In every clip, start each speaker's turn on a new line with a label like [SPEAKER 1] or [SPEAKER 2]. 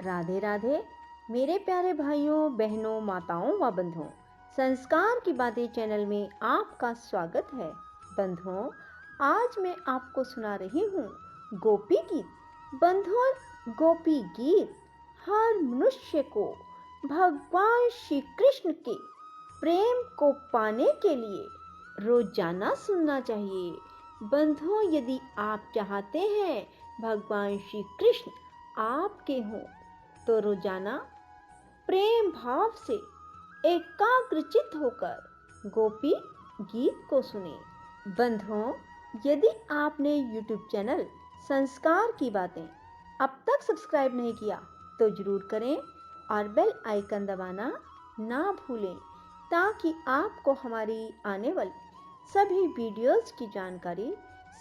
[SPEAKER 1] राधे राधे मेरे प्यारे भाइयों बहनों माताओं व बंधुओं, संस्कार की बातें चैनल में आपका स्वागत है। बंधुओं, आज मैं आपको सुना रही हूँ गोपी गीत। बंधुओं, गोपी गीत हर मनुष्य को भगवान श्री कृष्ण के प्रेम को पाने के लिए रोजाना सुनना चाहिए। बंधुओं, यदि आप चाहते हैं भगवान श्री कृष्ण आपके हों तो रोजाना प्रेम भाव से एकाग्रचित होकर गोपी गीत को सुने। बंधुओं, यदि आपने YouTube चैनल संस्कार की बातें अब तक सब्सक्राइब नहीं किया तो जरूर करें और बेल आइकन दबाना ना भूलें ताकि आपको हमारी आने वाली सभी वीडियोस की जानकारी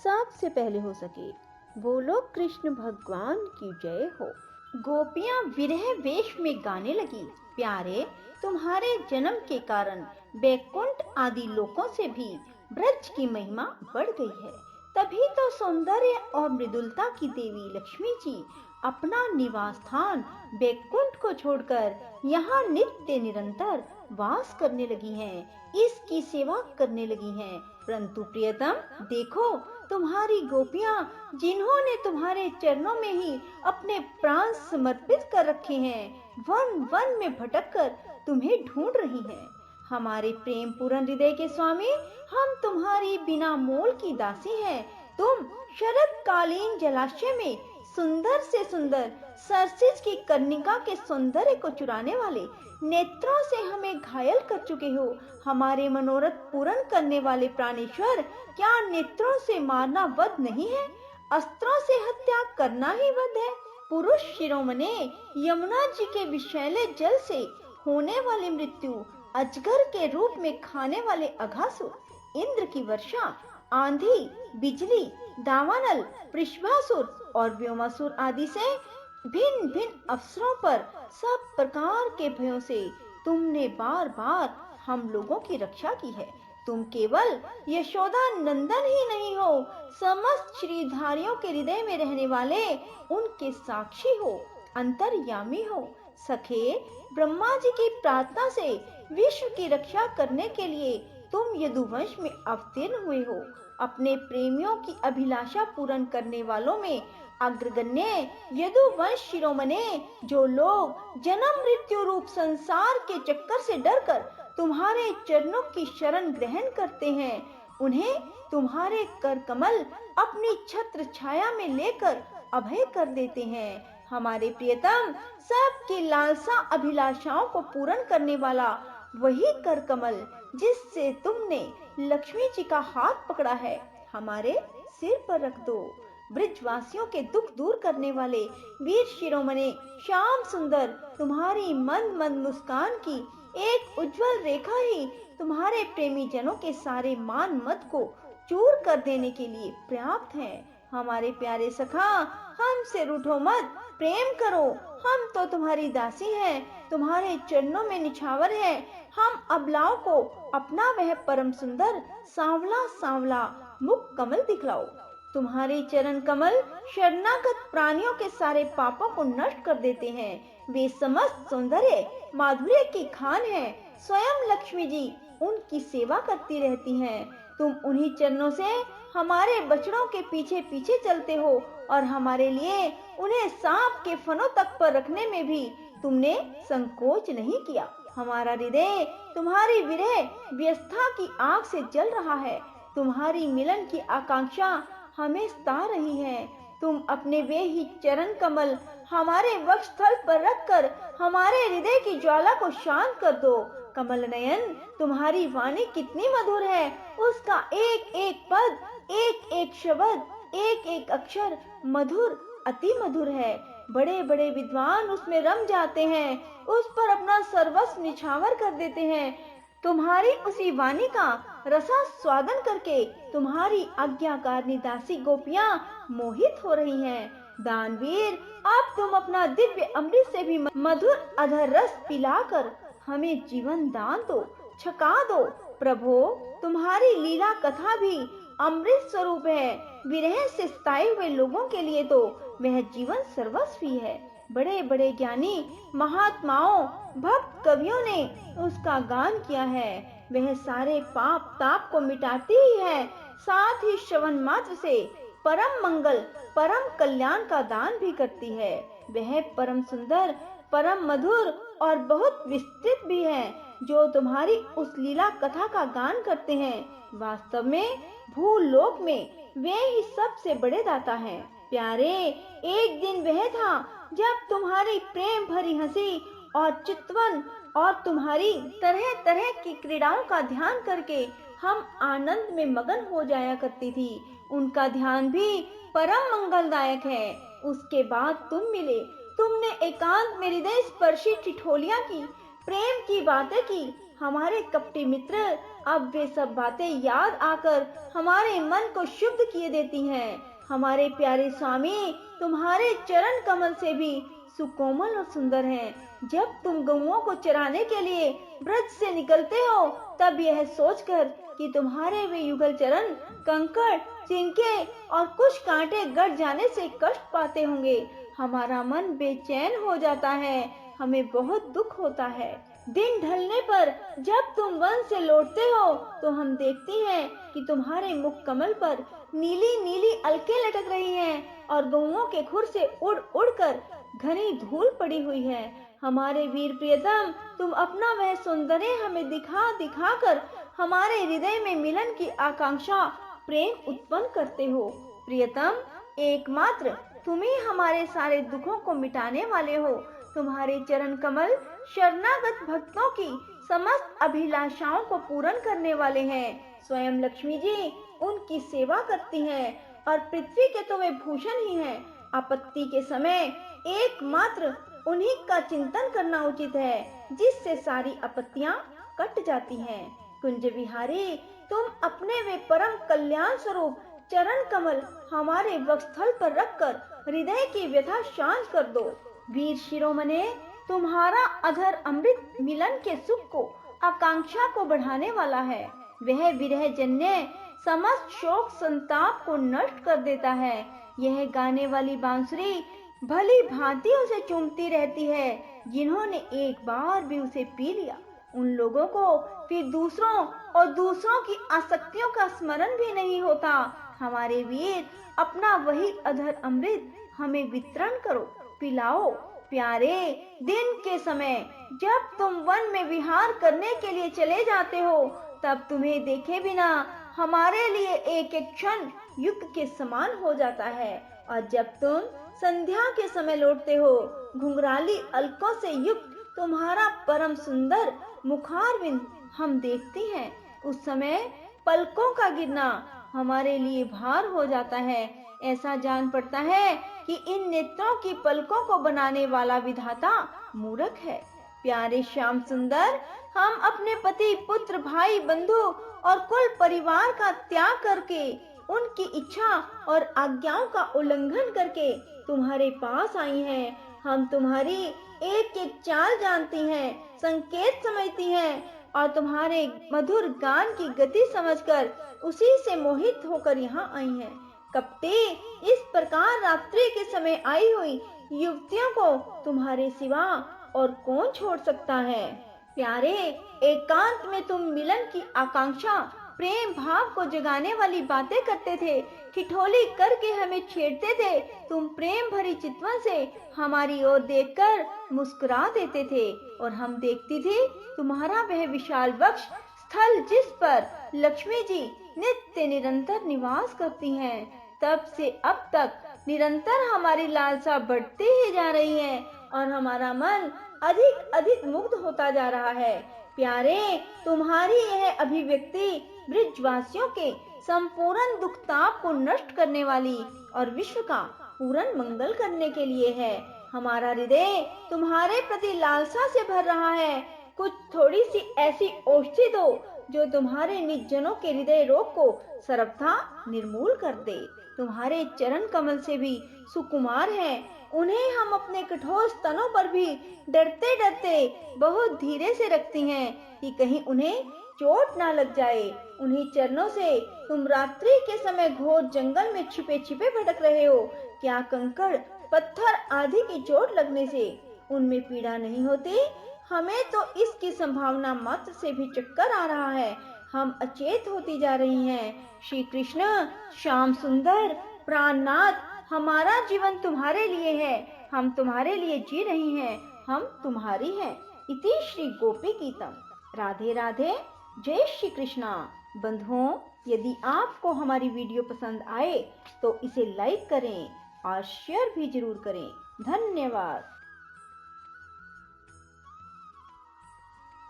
[SPEAKER 1] सबसे पहले हो सके। बोलो कृष्ण भगवान की जय हो। गोपियां विरह वेश में गाने लगी, प्यारे तुम्हारे जन्म के कारण बैकुंठ आदि लोकों से भी ब्रज की महिमा बढ़ गई है। तभी तो सौंदर्य और मृदुलता की देवी लक्ष्मी जी अपना निवास स्थान बैकुंठ को छोड़कर यहाँ नित्य निरंतर वास करने लगी हैं, इसकी सेवा करने लगी हैं। परंतु प्रियतम देखो, तुम्हारी गोपियां जिन्होंने तुम्हारे चरणों में ही अपने प्राण समर्पित कर रखे हैं, वन वन में भटककर तुम्हें ढूंढ रही हैं। हमारे प्रेम पूर्ण हृदय के स्वामी, हम तुम्हारी बिना मोल की दासी हैं। तुम शरद कालीन जलाशय में सुंदर से सुंदर सरसिज की कर्णिका के सौंदर्य को चुराने वाले नेत्रों से हमें घायल कर चुके हो। हमारे मनोरथ पूर्ण करने वाले प्राणेश्वर, क्या नेत्रों से मारना वध नहीं है? अस्त्रों से हत्या करना ही वध है। पुरुष शिरोमणे यमुना जी के विषैले जल से होने वाली मृत्यु, अजगर के रूप में खाने वाले अघासुर, इंद्र की वर्षा, आंधी, बिजली, दावानल, वृषभासुर और व्योमासुर आदि से भिन्न भिन्न अवसरों पर सब प्रकार के भयों से तुमने बार बार हम लोगों की रक्षा की है। तुम केवल यशोदा नंदन ही नहीं हो, समस्त श्रीधारियों के हृदय में रहने वाले उनके साक्षी हो, अंतर्यामी हो। सखे, ब्रह्मा जी की प्रार्थना से विश्व की रक्षा करने के लिए तुम यदुवंश में अवतीर्ण हुए हो। अपने प्रेमियों की अभिलाषा पूर्ण करने वालों में अग्रगण्य यदुवंश शिरोमणे, जो लोग जन्म मृत्यु रूप संसार के चक्कर से डरकर तुम्हारे चरणों की शरण ग्रहण करते हैं, उन्हें तुम्हारे कर कमल अपनी छत्र छाया में लेकर अभय कर देते हैं। हमारे प्रियतम, सबकी लालसा अभिलाषाओं को पूर्ण करने वाला वही कर कमल जिससे तुमने लक्ष्मी जी का हाथ पकड़ा है, हमारे सिर पर रख दो। ब्रजवासियों के दुख दूर करने वाले वीर शिरोमणे श्याम सुंदर, तुम्हारी मंद मंद मुस्कान की एक उज्जवल रेखा ही तुम्हारे प्रेमी जनों के सारे मान मत को चूर कर देने के लिए पर्याप्त है। हमारे प्यारे सखा, हमसे रूठो मत, प्रेम करो। हम तो तुम्हारी दासी हैं, तुम्हारे चरणों में निछावर हैं। हम अबलाओं को अपना वह परम सुंदर सांवला सांवला मुख कमल दिखलाओ। तुम्हारे चरण कमल शरणागत प्राणियों के सारे पापों को नष्ट कर देते हैं। वे समस्त सौंदर्य माधुर्य की खान है। स्वयं लक्ष्मी जी उनकी सेवा करती रहती हैं। तुम उन्हीं चरणों से हमारे बछड़ों के पीछे पीछे चलते हो और हमारे लिए उन्हें सांप के फनों तक पर रखने में भी तुमने संकोच नहीं किया। हमारा हृदय तुम्हारी विरह व्यवस्था की आग से जल रहा है। तुम्हारी मिलन की आकांक्षा हमें सता रही है। तुम अपने वे ही चरण कमल हमारे वक्षस्थल पर रखकर हमारे हृदय की ज्वाला को शांत कर दो। कमल नयन, तुम्हारी वाणी कितनी मधुर है, उसका एक एक पद, एक एक शब्द, एक एक अक्षर मधुर, अति मधुर है। बड़े बड़े विद्वान उसमें रम जाते हैं, उस पर अपना सर्वस्व निछावर कर देते हैं। तुम्हारी उसी वाणी का रसास्वादन करके तुम्हारी आज्ञाकारिणी दासी गोपियां मोहित हो रही हैं। दानवीर, अब तुम अपना दिव्य अमृत से भी मधुर अधर रस पिलाकर हमें जीवन दान दो, छका दो। प्रभो, तुम्हारी लीला कथा भी अमृत स्वरूप है। विरह से सताए हुए लोगों के लिए तो वह जीवन सर्वस्वी है। बड़े बड़े ज्ञानी महात्माओं भक्त कवियों ने उसका गान किया है। वह सारे पाप ताप को मिटाती ही है, साथ ही श्रवण मात्र से परम मंगल परम कल्याण का दान भी करती है। वह परम सुंदर परम मधुर और बहुत विस्तृत भी है। जो तुम्हारी उस लीला कथा का गान करते हैं, वास्तव में भूलोक में वे ही सबसे बड़े दाता हैं। प्यारे, एक दिन वह था जब तुम्हारी प्रेम भरी हंसी और चितवन और तुम्हारी तरह तरह की क्रीड़ाओं का ध्यान करके हम आनंद में मगन हो जाया करती थी। उनका ध्यान भी परम मंगलदायक है। उसके बाद तुम मिले, तुमने एकांत में हृदय स्पर्शी ठिठोलियां की, प्रेम की बातें की। हमारे कपटी मित्र अब वे सब बातें याद आकर हमारे मन को शुद्ध किए देती हैं। हमारे प्यारे स्वामी तुम्हारे चरण कमल से भी सुकोमल और सुंदर हैं। जब तुम गौओं को चराने के लिए ब्रज से निकलते हो, तब यह सोचकर कि तुम्हारे वे युगल चरण कंकड़ चिंके और कुछ कांटे गड़ जाने से कष्ट पाते होंगे, हमारा मन बेचैन हो जाता है, हमें बहुत दुख होता है। दिन ढलने पर जब तुम वन से लौटते हो, तो हम देखती हैं कि तुम्हारे मुख कमल पर नीली नीली अलकें लटक रही हैं और गौओं के खुर से उड़ उड़ कर घनी धूल पड़ी हुई है। हमारे वीर प्रियतम, तुम अपना वह सौंदर्य हमें दिखा दिखा कर हमारे हृदय में मिलन की आकांक्षा प्रेम उत्पन्न करते हो। प्रियतम, एकमात्र तुम ही हमारे सारे दुखों को मिटाने वाले हो। तुम्हारे चरण कमल शरणागत भक्तों की समस्त अभिलाषाओं को पूर्ण करने वाले हैं। स्वयं लक्ष्मी जी उनकी सेवा करती हैं और पृथ्वी के तो वे भूषण ही हैं। आपत्ति के समय एकमात्र उन्हीं का चिंतन करना उचित है, जिससे सारी आपत्तियां कट जाती हैं। कुंज विहारी, तुम अपने वे परम कल्याण स्वरूप चरण कमल हमारे वक्षस्थल पर रखकर हृदय की व्यथा शांत कर दो। वीर शिरोमणे, तुम्हारा अधर अमृत मिलन के सुख को आकांक्षा को बढ़ाने वाला है। वह विरह जन्य समस्त शोक संताप को नष्ट कर देता है। यह गाने वाली बांसुरी भली भांति उसे चूमती रहती है। जिन्होंने एक बार भी उसे पी लिया, उन लोगों को फिर दूसरों और दूसरों की आसक्तियों का स्मरण भी नहीं होता। हमारे वीर, अपना वही अधर अमृत हमें वितरण करो, पिलाओ। प्यारे, दिन के समय जब तुम वन में विहार करने के लिए चले जाते हो, तब तुम्हें देखे बिना हमारे लिए एक एक क्षण युग के समान हो जाता है। और जब तुम संध्या के समय लौटते हो, घुंघराली अलकों से युक्त तुम्हारा परम सुंदर मुखारविंद हम देखते हैं। उस समय पलकों का गिरना हमारे लिए भार हो जाता है। ऐसा जान पड़ता है कि इन नेत्रों की पलकों को बनाने वाला विधाता मूर्ख है। प्यारे श्याम सुंदर, हम अपने पति पुत्र भाई बंधु और कुल परिवार का त्याग करके, उनकी इच्छा और आज्ञाओं का उल्लंघन करके तुम्हारे पास आई हैं। हम तुम्हारी एक एक चाल जानती हैं, संकेत समझती हैं और तुम्हारे मधुर गान की गति समझकर उसी से मोहित होकर यहाँ आई हैं। कपटी, इस प्रकार रात्रि के समय आई हुई युवतियों को तुम्हारे सिवा और कौन छोड़ सकता है। प्यारे, एकांत में तुम मिलन की आकांक्षा प्रेम भाव को जगाने वाली बातें करते थे, ठिठोली करके हमें छेड़ते थे। तुम प्रेम भरी चितवन से हमारी ओर देखकर मुस्कुरा देते थे और हम देखती थी तुम्हारा वह विशाल वक्ष स्थल जिस पर लक्ष्मी जी नित्य निरंतर निवास करती हैं। तब से अब तक निरंतर हमारी लालसा बढ़ती ही जा रही है और हमारा मन अधिक अधिक मुग्ध होता जा रहा है। प्यारे, तुम्हारी यह अभिव्यक्ति ब्रजवासियों के संपूर्ण दुख ताप को नष्ट करने वाली और विश्व का पूर्ण मंगल करने के लिए है। हमारा हृदय तुम्हारे प्रति लालसा से भर रहा है। कुछ थोड़ी सी ऐसी औषधि दो जो तुम्हारे निज जनों के हृदय रोग को सर्वथा निर्मूल कर दे। तुम्हारे चरण कमल से भी सुकुमार हैं। उन्हें हम अपने कठोर स्तनों पर भी डरते डरते बहुत धीरे से रखती हैं कि कहीं उन्हें चोट ना लग जाए। उन्हीं चरणों से तुम रात्रि के समय घोर जंगल में छिपे छिपे भटक रहे हो। क्या कंकड़ पत्थर आदि की चोट लगने से उनमें पीड़ा नहीं होती। हमें तो इसकी संभावना मात्र से भी चक्कर आ रहा है। हम अचेत होती जा रही हैं। श्री कृष्ण, श्याम सुंदर, प्राणनाथ, हमारा जीवन तुम्हारे लिए है। हम तुम्हारे लिए जी रही हैं। हम तुम्हारी हैं। इति श्री गोपी गीतम। राधे राधे। जय श्री कृष्णा। बंधुओं, यदि आपको हमारी वीडियो पसंद आए तो इसे लाइक करें और शेयर भी जरूर करें। धन्यवाद।